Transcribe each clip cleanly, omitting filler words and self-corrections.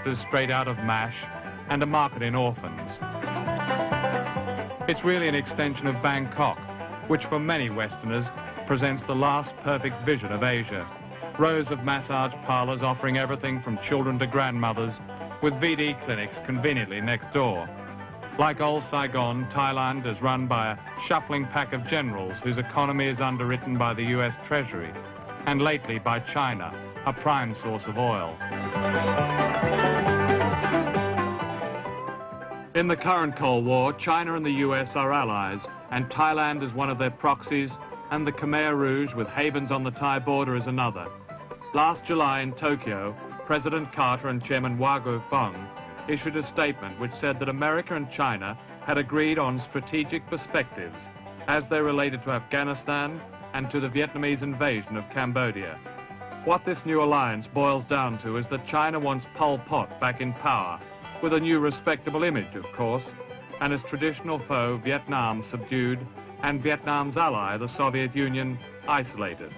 characters straight out of MASH and a market in orphans. It's really an extension of Bangkok, which for many Westerners presents the last perfect vision of Asia. Rows of massage parlors offering everything from children to grandmothers, with VD clinics conveniently next door. Like old Saigon, Thailand is run by a shuffling pack of generals whose economy is underwritten by the US Treasury, and lately by China, a prime source of oil. In the current Cold War, China and the US are allies, and Thailand is one of their proxies, and the Khmer Rouge, with havens on the Thai border, is another. Last July in Tokyo, President Carter and Chairman Wago Fong issued a statement which said that America and China had agreed on strategic perspectives as they related to Afghanistan and to the Vietnamese invasion of Cambodia. What this new alliance boils down to is that China wants Pol Pot back in power, with a new respectable image, of course, and its traditional foe, Vietnam, subdued, and Vietnam's ally, the Soviet Union, isolated.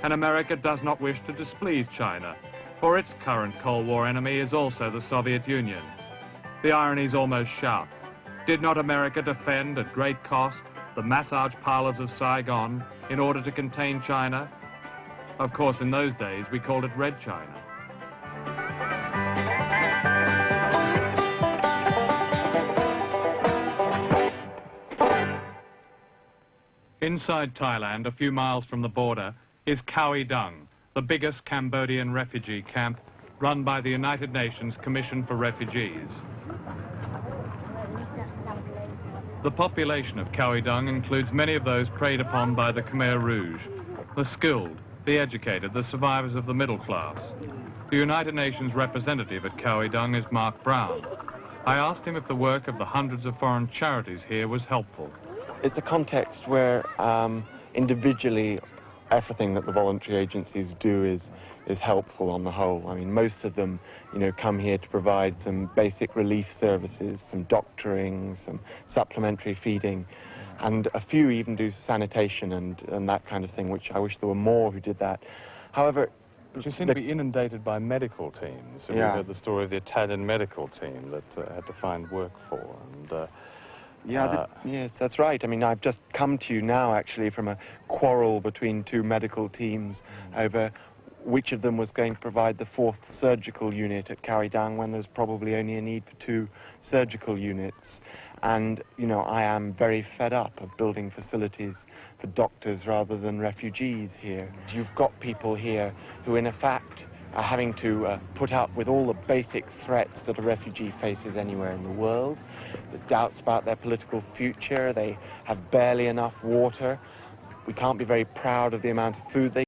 And America does not wish to displease China, for its current Cold War enemy is also the Soviet Union. The irony is almost sharp. Did not America defend at great cost the massage parlors of Saigon in order to contain China? Of course, in those days, we called it Red China. Inside Thailand, a few miles from the border, is Khao Dung, the biggest Cambodian refugee camp run by the United Nations Commission for Refugees. The population of Khao Dung includes many of those preyed upon by the Khmer Rouge, the skilled, the educated, the survivors of the middle class. The United Nations representative at Khao Dung is Mark Brown. I asked him if the work of the hundreds of foreign charities here was helpful. It's a context where individually everything that the voluntary agencies do is helpful on the whole. I mean, most of them, come here to provide some basic relief services, some doctoring, some supplementary feeding, and a few even do sanitation and that kind of thing, which I wish there were more who did that. However, you seem to be inundated by medical teams. So yeah. We heard the story of the Italian medical team that had to find work for. And, yes, that's right. I mean, I've just come to you now, actually, from a quarrel between two medical teams over which of them was going to provide the 4th surgical unit at Khao Dung when there's probably only a need for 2 surgical units. And, I am very fed up of building facilities for doctors rather than refugees here. You've got people here who, in effect, are having to put up with all the basic threats that a refugee faces anywhere in the world. The doubts about their political future, they have barely enough water. We can't be very proud of the amount of food they